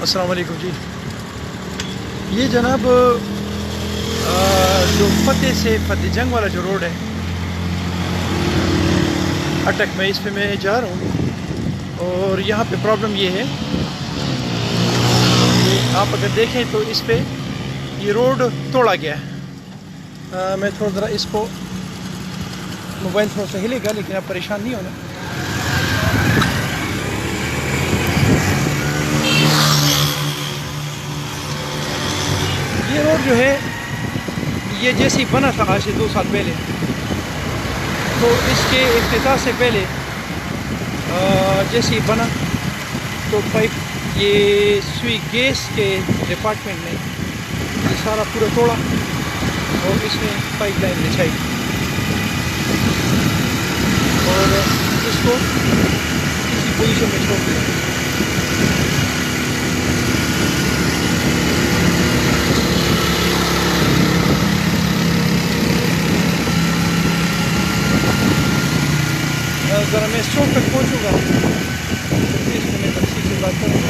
السلام علیکم جی. یہ جناب جو فتح سے فتح جنگ والا جو روڈ ہے اٹک میں، اس پہ میں جا رہا ہوں اور یہاں پہ پرابلم یہ ہے کہ آپ اگر دیکھیں تو اس پہ یہ روڈ توڑا گیا ہے. میں تھوڑا ذرا اس کو موبائل تھوڑا سا ہلے گا لیکن آپ پریشان نہیں ہونا. یہ روڈ جو ہے یہ جیسی بنا تھا آج سے 2 سال پہلے، تو اس کے افتتاح سے پہلے جیسے بنا تو پائپ یہ سوئی گیس کے ڈپارٹمنٹ نے یہ سارا پورا توڑا اور اس میں پائپ لائن بچھائی اور اس کو اسی پوزیشن میں چھوڑ دیا. ذرا میں اس چوک تک پہنچوں گا اس میں میں تفصیل سے بات کروں گا.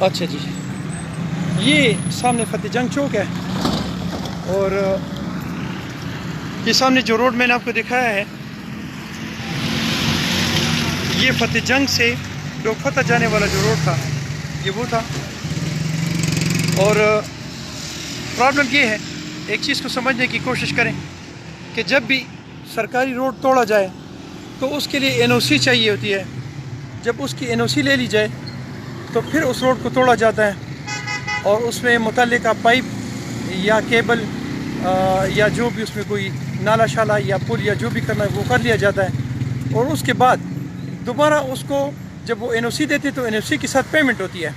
اچھا جی، یہ سامنے فتح جنگ چوک ہے اور یہ سامنے جو روڈ میں نے آپ کو دکھایا ہے یہ فتح جنگ سے جو فتح جانے والا جو روڈ تھا یہ وہ تھا. اور پرابلم یہ ہے، ایک چیز کو سمجھنے کی کوشش کریں کہ جب بھی سرکاری روڈ توڑا جائے تو اس کے لیے NOC چاہیے ہوتی ہے. جب اس کی NOC لے لی جائے تو پھر اس روڈ کو توڑا جاتا ہے اور اس میں متعلقہ پائپ یا کیبل یا جو بھی اس میں کوئی نالا شالا یا پل یا جو بھی کرنا ہے وہ کر لیا جاتا ہے. اور اس کے بعد دوبارہ اس کو جب وہ NOC دیتے تو NOC کے ساتھ پیمنٹ ہوتی ہے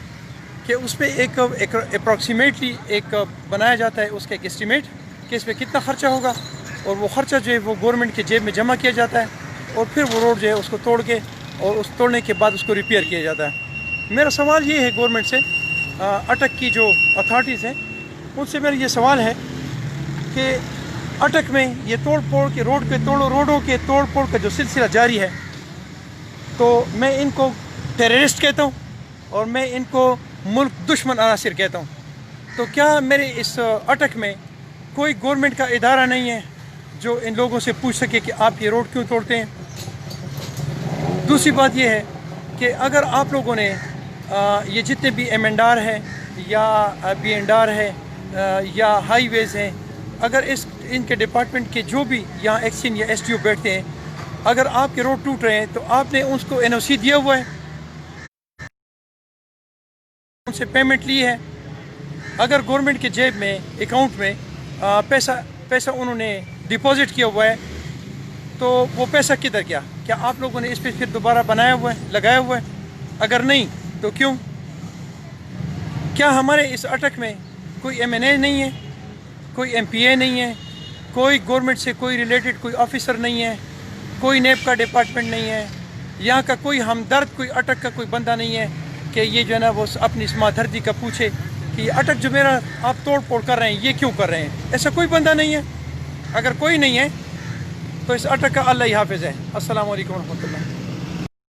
کہ اس پہ ایک اپروکسیمیٹلی ایک بنایا جاتا ہے اس کا ایک اسٹیمیٹ کہ اس پہ کتنا خرچہ ہوگا اور وہ خرچہ جو ہے وہ گورنمنٹ کے جیب میں جمع کیا جاتا ہے اور پھر وہ روڈ جو ہے اس کو توڑ کے اور اس توڑنے کے بعد اس کو ریپیئر کیا جاتا ہے. میرا سوال یہ ہے گورنمنٹ سے، اٹک کی جو اتھارٹیز ہیں ان سے میرا یہ سوال ہے کہ اٹک میں یہ توڑ پھوڑ کے روڈوں کے توڑ پھوڑ کا جو سلسلہ جاری ہے تو میں ان کو ٹیررسٹ کہتا ہوں اور میں ان کو ملک دشمن عناصر کہتا ہوں. تو کیا میرے اس اٹک میں کوئی گورنمنٹ کا ادارہ نہیں ہے جو ان لوگوں سے پوچھ سکے کہ آپ یہ روڈ کیوں توڑتے ہیں؟ دوسری بات یہ ہے کہ اگر آپ لوگوں نے یہ جتنے بھی M&R ہے یا B&R ہے یا ہائی ویز ہیں، اگر ان کے ڈپارٹمنٹ کے جو بھی یہاں ایکسین یا SDO بیٹھتے ہیں، اگر آپ کے روڈ ٹوٹ رہے ہیں تو آپ نے اس کو NOC دیا ہوا ہے، ان سے پیمنٹ لی ہے. اگر گورنمنٹ کے جیب میں اکاؤنٹ میں پیسہ انہوں نے ڈپازٹ کیا ہوا ہے تو وہ پیسہ کدھر گیا؟ کیا آپ لوگوں نے اس پہ پھر دوبارہ بنایا ہوا ہے، لگایا ہوا ہے؟ اگر نہیں تو کیوں؟ کیا ہمارے اس اٹک میں کوئی MNA نہیں ہے، کوئی MPA نہیں ہے، کوئی گورنمنٹ سے کوئی ریلیٹڈ کوئی آفیسر نہیں ہے، کوئی نیب کا ڈپارٹمنٹ نہیں ہے، یہاں کا کوئی ہمدرد کوئی اٹک کا کوئی بندہ نہیں ہے کہ یہ جو ہے نا وہ اپنی اس ماتحتی کا پوچھے کہ یہ اٹک جو میرا آپ توڑ پھوڑ کر رہے ہیں یہ کیوں کر رہے ہیں؟ ایسا کوئی بندہ نہیں ہے. اگر کوئی نہیں ہے تو اس اٹک کا اللہ ہی حافظ ہے. السلام علیکم ورحمۃ اللہ.